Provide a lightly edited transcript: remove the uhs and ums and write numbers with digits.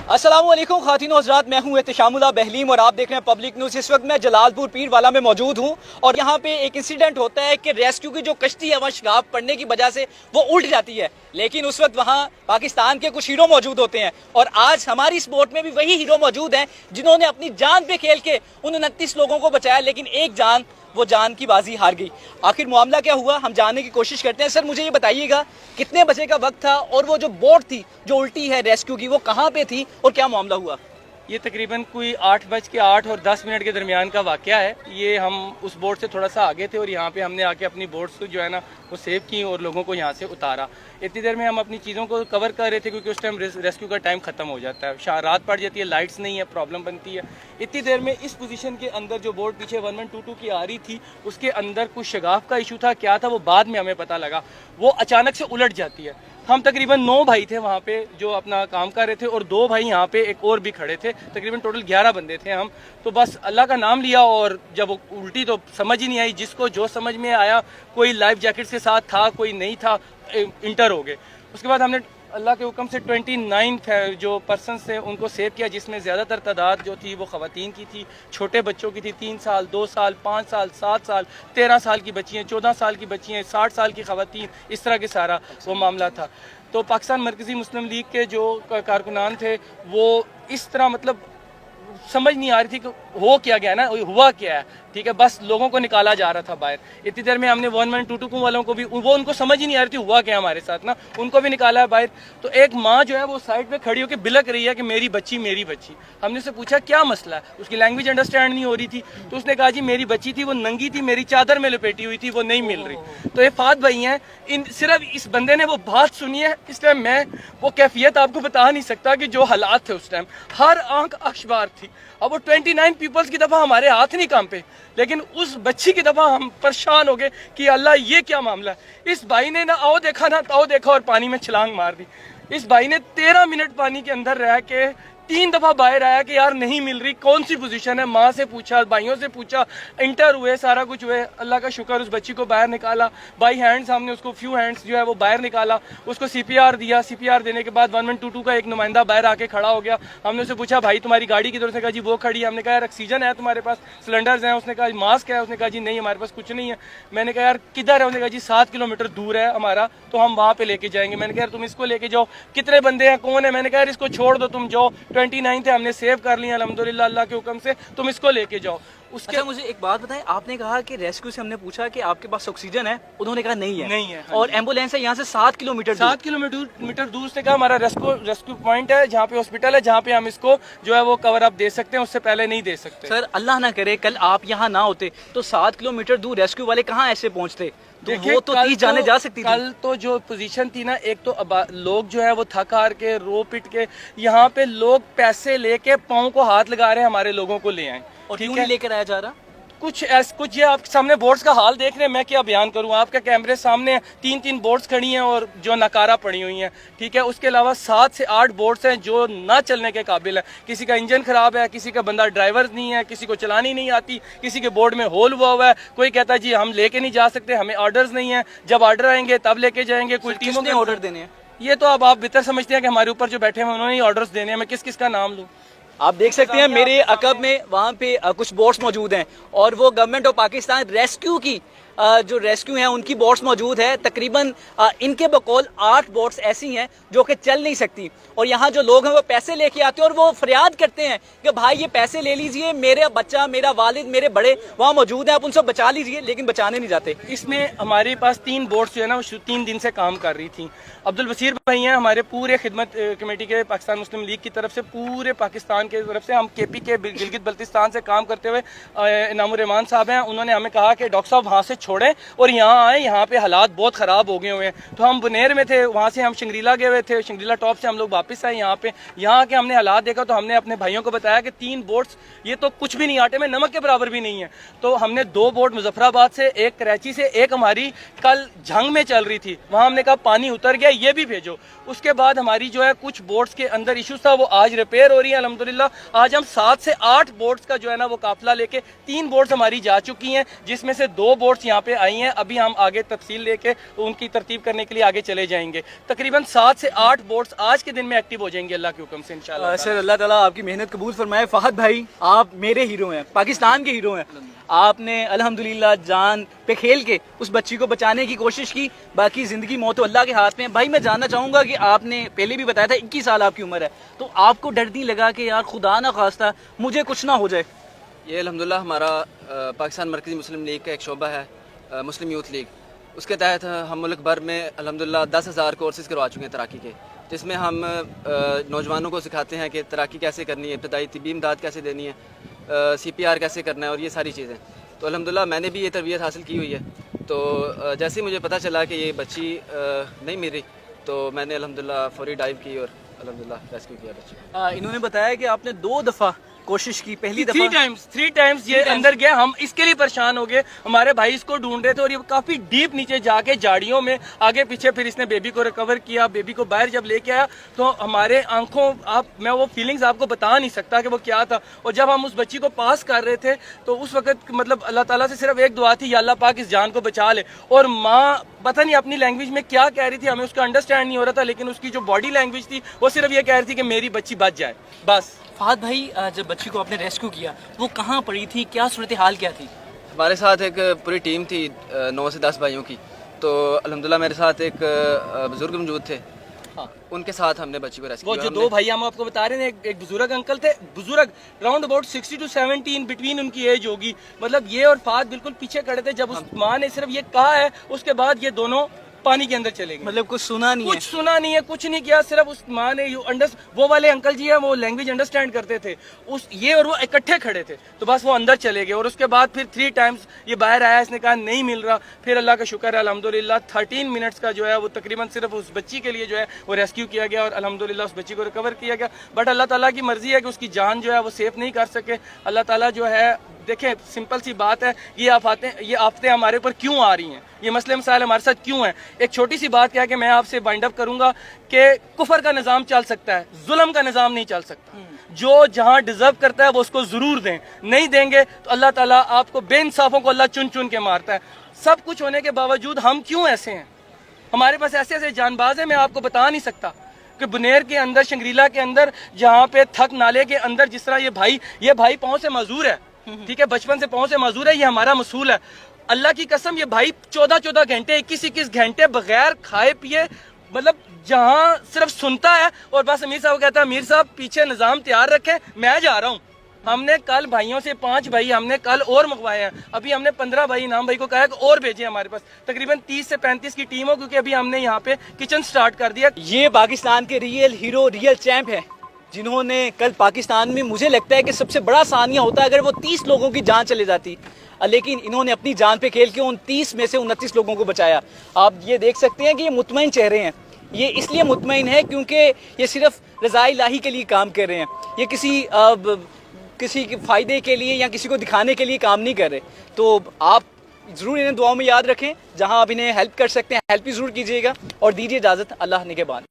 अस्सलामुअलैकुम ख़ातिन और हज़रात, मैं हूं एहतिशामुल्लाह बहलीम और आप देख रहे हैं पब्लिक न्यूज़। इस वक्त मैं जलालपुर पीर वाला में मौजूद हूं और यहां पे एक इंसिडेंट होता है कि रेस्क्यू की जो कश्ती है वहाँ शगाफ पड़ने की वजह से वो उल्ट जाती है, लेकिन उस वक्त वहाँ पाकिस्तान के कुछ हीरो मौजूद होते हैं और आज हमारी इस बोट में भी वही हीरो मौजूद हैं जिन्होंने अपनी जान पे खेल के उन 29 लोगों को बचाया, लेकिन एक जान, वो जान की बाजी हार गई। आखिर मामला क्या हुआ, हम जानने की कोशिश करते हैं। सर, मुझे ये बताइएगा कितने बजे का वक्त था और वो जो बोट थी जो उल्टी है रेस्क्यू की, वो कहाँ पे थी और क्या मामला हुआ? ये तकरीबन कोई 8:08 और 10 मिनट के दरमियान का वाक़या है। ये हम उस बोट से थोड़ा सा आगे थे और यहाँ पे हमने आके अपनी बोट्स को जो है ना वो सेव की और लोगों को यहाँ से उतारा। इतनी देर में हम अपनी चीज़ों को कवर कर रहे थे क्योंकि उस टाइम रेस्क्यू का टाइम ख़त्म हो जाता है, रात पड़ जाती है, लाइट्स नहीं है, प्रॉब्लम बनती है। इतनी देर में इस पोजीशन के अंदर जो बोट पीछे 1122 की आ रही थी उसके अंदर कुछ शगाफ का इशू था, क्या था वो बाद में हमें पता लगा। वो अचानक से उलट जाती है। हम तकरीबन 9 भाई थे वहाँ पे जो अपना काम कर रहे थे और 2 भाई यहाँ पे एक और भी खड़े थे, तकरीबन टोटल 11 बंदे थे हम। तो बस अल्लाह का नाम लिया और जब उल्टी तो समझ ही नहीं आई, जिसको जो समझ में आया, कोई लाइफ जैकेट के साथ था, कोई नहीं था, इंटर हो गए। उसके बाद हमने अल्लाह के हुक्म से 29 जो पर्सन थे उनको सेव किया, जिसमें ज़्यादातर तादाद जो थी वो ख़वातीन की थी, छोटे बच्चों की थी, 3 साल, 2 साल, 5 साल, 7 साल, 13 साल की बच्ची हैं, 14 साल की बच्ची हैं, 60 साल की ख़वातीन, इस तरह के सारा वो मामला था। तो पाकिस्तान मरकज़ी मुस्लिम लीग के जो कारकुनान थे वो इस तरह मतलब समझ नहीं आ रही थी कि हो क्या गया ना, हुआ क्या है, ठीक है, बस लोगों को निकाला जा रहा था बाहर। इतनी देर में हमने 1122 वालों को भी, वो उनको समझ ही नहीं आ रही थी हुआ क्या हमारे साथ ना, उनको भी निकाला है बाहर। तो एक माँ जो है वो साइड पे खड़ी होकर बिलक रही है कि मेरी बच्ची मेरी बच्ची। हमने उससे पूछा क्या मसला है, उसकी लैंग्वेज अंडरस्टैंड नहीं हो रही थी, तो उसने कहा जी मेरी बच्ची थी, वो नंगी थी, मेरी चादर में लपेटी हुई थी, वो नहीं मिल रही। तो ये फात भाई हैं, इन सिर्फ इस बंदे ने वो बात सुनी है, इस टाइम मैं वो कैफियत आपको बता नहीं सकता कि जो हालात थे उस टाइम, हर आंख अखबार थी। अब वो 29 पीपल्स की दफ़ा हमारे हाथ नहीं कांपे, लेकिन उस बच्ची की दफ़ा हम परेशान हो गए कि अल्लाह ये क्या मामला है। इस भाई ने ना आओ देखा ना ताओ देखा और पानी में छलांग मार दी। इस भाई ने 13 मिनट पानी के अंदर रह के 3 दफ़ा बाहर आया कि यार नहीं मिल रही, कौन सी पोजीशन है। माँ से पूछा, भाइयों से पूछा, इंटर हुए, सारा कुछ हुए। अल्लाह का शुक्र उस बच्ची को बाहर निकाला बाई हैंड्स, हमने उसको फ्यू हैंड्स जो है वो बाहर निकाला, उसको CPR दिया। CPR देने के बाद 1122 का एक नुमाइंदा बाहर आके खड़ा हो गया। हमने उससे पूछा भाई तुम्हारी गाड़ी किधर, उसने कहा जी वो खड़ी है। हमने कहा यार ऑक्सीजन है तुम्हारे पास, सिलेंडर्स हैं, उसने कहा मास्क है, उसने कहा जी नहीं हमारे पास कुछ नहीं है। मैंने कहा यार किधर है, उसने कहा जी 7 किलोमीटर दूर है हमारा, तो हम वहाँ पे लेके जाएंगे। मैंने कहा यार तुम इसको लेके जाओ, कितने बंदे हैं, कौन है? मैंने कहा यार इसको छोड़ दो, तुम जाओ, 29 थे, हमने सेव कर लिया अल्हम्दुलिल्लाह अल्लाह के हुक्म से, तुम इसको लेके जाओ। उसके अच्छा, मुझे एक बात बताएं, आपने कहा कि रेस्क्यू से हमने पूछा कि आपके पास ऑक्सीजन है, उन्होंने कहा नहीं है, नहीं है, और एम्बुलेंस है यहाँ से 7 किलोमीटर 7 किलोमीटर दूर से कहा हमारा रेस्क्यू पॉइंट है, जहाँ पे हॉस्पिटल है, जहाँ पे हम इसको जो है वो कवर अप दे सकते हैं, उससे पहले नहीं दे सकते। सर, अल्लाह ना करे कल आप यहाँ ना होते तो 7 किलोमीटर दूर रेस्क्यू वाले कहाँ ऐसे पहुँचते, तो वो तो 30 जाने जा सकती थी। कल तो जो पोजीशन थी ना, एक तो लोग जो है वो थक हार के रो पिट के यहाँ पे लोग पैसे लेके पाँव को हाथ लगा रहे हैं हमारे लोगों को ले आए। और क्यों नहीं लेकर आया जा रहा? कुछ ये आपके सामने बोट्स का हाल देख रहे हैं, मैं क्या बयान करूं, आपके कैमरे सामने 3 बोट्स खड़ी हैं और जो नकारा पड़ी हुई हैं, ठीक है। उसके अलावा 7 से 8 बोट्स हैं जो ना चलने के काबिल है। किसी का इंजन खराब है, किसी का बंदा ड्राइवर नहीं है, किसी को चलानी नहीं आती, किसी के बोर्ड में होल हुआ है। कोई कहता है जी हम लेके नहीं जा सकते, हमें ऑर्डर्स नहीं है, जब ऑर्डर आएंगे तब लेके जाएंगे। कोई टीमों ने ऑर्डर देने हैं, ये तो अब आप बेहतर समझते हैं कि हमारे ऊपर जो बैठे हैं उन्होंने ही ऑर्डर्स देने हैं। मैं किस किस का नाम लूँ? आप देख सकते हैं मेरे अकब में वहाँ पे कुछ बोट्स मौजूद हैं और वो गवर्नमेंट ऑफ पाकिस्तान रेस्क्यू की जो रेस्क्यू हैं उनकी बोट्स मौजूद है। तकरीबन इनके बकौल 8 बोट्स ऐसी हैं जो कि चल नहीं सकती, और यहाँ जो लोग हैं वो पैसे लेके आते हैं और वो फरियाद करते हैं कि भाई ये पैसे ले लीजिए, मेरा बच्चा, मेरा वालिद, मेरे बड़े वहाँ मौजूद हैं, आप उनसे बचा लीजिए, लेकिन बचाने नहीं जाते। इसमें हमारे पास 3 बोट्स जो है ना वो 3 दिन से काम कर रही थी। अब्दुल बसीर भाई हैं हमारे पूरे खिदमत कमेटी के, पाकिस्तान मुस्लिम लीग की तरफ से, पूरे पाकिस्तान की तरफ से, हम KP के गिलगित बल्तिस्तान से काम करते हुए इनामुर रहमान साहब हैं, उन्होंने हमें कहा कि डॉक्टर साहब वहाँ से छोड़ें और यहाँ आए, यहाँ पे हालात बहुत ख़राब हो गए हुए हैं। तो हम बुनेर में थे, वहाँ से हम शंग्रीला गए हुए थे, शंग्रीला टॉप से हम लोग वापस आए यहाँ पे। यहाँ के हमने हालात देखा तो हमने अपने भाइयों को बताया कि 3 बोट्स ये तो कुछ भी नहीं, आटे में नमक के बराबर भी नहीं है। तो हमने 2 बोट मुजफ्फराबाद से, एक कराची से, एक हमारी कल झंग में चल रही थी, वहाँ हमने कहा पानी उतर गया ये भी भेजो। उसके बाद हमारी जो है कुछ बोट्स के अंदर इशूज था, वो आज रिपेयर हो रही है अल्हम्दुलिल्लाह। आज हम 7 से 8 बोट्स का जो है ना वो काफिला लेके 3 बोट्स हमारी जा चुकी हैं, जिसमें से 2 बोट्स यहाँ यहाँ पे आई हैं, अभी हम आगे तफसील लेके उनकी तरतीब करने के लिए आगे चले जाएंगे। तकरीबन 7 से 8 बोट्स आज के दिन में एक्टिव हो जाएंगे अल्लाह के हुक्म से इंशाल्लाह। सर अल्लाह ताला आपकी मेहनत कबूल फरमाए। फहद भाई, आप मेरे हीरो हैं, पाकिस्तान के हीरो हैं। आपने अल्हम्दुलिल्लाह जान पे खेल के उस बच्ची को बचाने की कोशिश की। बाकी ज़िंदगी मौत तो अल्लाह के हाथ में है। भाई मैं जानना चाहूँगा कि आपने पहले भी बताया था 21 साल आपकी उम्र है, तो आपको डर नहीं लगा कि यार खुदा ना खास्ता मुझे कुछ ना हो जाए? ये अल्हम्दुलिल्लाह हमारा पाकिस्तान मरकज़ी मुस्लिम लीग का एक शोबा है, मुस्लिम यूथ लीग। उसके तहत हम मुल्क भर में अल्हम्दुलिल्लाह 10,000 कोर्सेज़ करवा चुके हैं तैराकी के, जिसमें हम नौजवानों को सिखाते हैं कि तैराकी कैसे करनी है, इब्तदाई तिब्बी इमदाद कैसे देनी है, CPR कैसे करना है और ये सारी चीज़ें। तो अल्हम्दुलिल्लाह मैंने भी ये तरबियत हासिल की हुई है। तो जैसे ही मुझे पता चला कि ये बच्ची नहीं मिल रही, तो मैंने अल्हम्दुलिल्लाह फौरी डाइव की और अल्हम्दुलिल्लाह रेस्क्यू किया बच्ची। इन्होंने बताया कि आपने 2 दफ़ा कोशिश की। पहली दफ़ा 3 टाइम्स ये अंदर गया। हम इसके लिए परेशान हो गए, हमारे भाई इसको ढूंढ रहे थे और ये काफी डीप नीचे जाके झाड़ियों में आगे पीछे, फिर इसने बेबी को रिकवर किया। बेबी को बाहर जब लेके आया तो हमारे आंखों मैं वो फीलिंग्स आपको बता नहीं सकता कि वो क्या था। और जब हम उस बच्ची को पास कर रहे थे तो उस वक्त मतलब अल्लाह ताला से सिर्फ एक दुआ थी, या अल्लाह पाक इस जान को बचा ले। और माँ पता नहीं अपनी लैंग्वेज में क्या कह रही थी, हमें उसका अंडरस्टैंड नहीं हो रहा था, लेकिन उसकी जो बॉडी लैंग्वेज थी वो सिर्फ ये कह रही थी कि मेरी बच्ची बच जाए बस। फहद भाई, जब बच्ची को आपने रेस्क्यू किया वो कहाँ पड़ी थी, क्या सूरत हाल क्या थी? हमारे साथ एक पूरी टीम थी 9 से 10 भाइयों की। तो अल्हम्दुलिल्लाह मेरे साथ एक बुजुर्ग मौजूद थे, हाँ। उनके साथ हमने बच्ची को रेस्क्यू वो किया। जो 2 भाई हम आपको बता रहे हैं, एक बुजुर्ग अंकल थे, बुजुर्ग राउंड अबाउट 60 to 17 बिटवीन उनकी एज होगी। मतलब ये और फाद बिल्कुल पीछे खड़े थे जब उस माँ ने सिर्फ ये कहा है, उसके बाद ये दोनों पानी के अंदर चले गए। मतलब कुछ सुना नहीं है? कुछ सुना नहीं है, कुछ नहीं किया, सिर्फ उस माँ ने वो वाले अंकल जी है, वो लैंग्वेज अंडरस्टैंड करते थे, ये और वो इकट्ठे खड़े थे, तो बस वो अंदर चले गए। और उसके बाद फिर 3 टाइम्स ये बाहर आया, इसने कहा नहीं मिल रहा। फिर अल्लाह का शुक्र है अल्हम्दुलिल्लाह 13 मिनट्स का जो है वो तकरीबन सिर्फ उस बच्ची के लिए जो है वो रेस्क्यू किया गया और अल्हम्दुलिल्लाह उस बच्ची को रिकवर किया गया। बट अल्लाह ताला की मर्जी है कि उसकी जान जो है वो सेफ नहीं कर सके। अल्लाह ताला जो है, देखें सिंपल सी बात है, ये आफतें हमारे ऊपर क्यों आ रही हैं, ये मसले मसाइल हमारे साथ क्यों हैं। एक छोटी सी बात क्या है कि मैं आपसे बाइंड अप करूंगा कि कुफर का निज़ाम चल सकता है, जुल्म का निज़ाम नहीं चल सकता। जो जहां डिजर्व करता है वो उसको जरूर दें, नहीं देंगे तो अल्लाह ताला आपको बेइंसाफों को अल्लाह चुन चुन के मारता है। सब कुछ होने के बावजूद हम क्यों ऐसे हैं? हमारे पास ऐसे ऐसे जानबाज हैं, मैं आपको बता नहीं सकता कि बुनेर के अंदर, शंग्रीला के अंदर, जहाँ पे थक नाले के अंदर जिस तरह ये भाई पाँव से मजदूर है, ठीक है, बचपन से पाँव से मजदूर है, ये हमारा मसूल है। अल्लाह की कसम ये भाई 14-14 घंटे, 21-21 घंटे बगैर खाए पिए, मतलब जहाँ सिर्फ सुनता है और बस अमीर साहब कहता है अमीर साहब पीछे निज़ाम तैयार रखें, मैं जा रहा हूँ। हमने कल भाइयों से 5 भाई हमने कल और मंगवाए हैं, अभी हमने 15 भाई इनाम भाई को कहा है कि और भेजे हमारे पास। तकरीबन 30 से 35 की टीम हो, क्योंकि अभी हमने यहाँ पे किचन स्टार्ट कर दिया। ये पाकिस्तान के रियल हीरो, रियल चैंप हैं, जिन्होंने कल पाकिस्तान में, मुझे लगता है कि सबसे बड़ा सानिया होता अगर वो 30 लोगों की जान चले जाती, लेकिन इन्होंने अपनी जान पे खेल के उन 30 में से 29 लोगों को बचाया। आप ये देख सकते हैं कि ये मुतमईन चेहरे हैं। ये इसलिए मुतमईन है क्योंकि ये सिर्फ रज़ा इलाही के लिए काम कर रहे हैं, ये किसी के फ़ायदे के लिए या किसी को दिखाने के लिए काम नहीं कर रहे। तो आप ज़रूर इन्हें दुआओं में याद रखें, जहां आप इन्हें हेल्प कर सकते हैं हेल्प भी ज़रूर कीजिएगा। और दीजिए इजाज़त, अल्लाह निगहबान।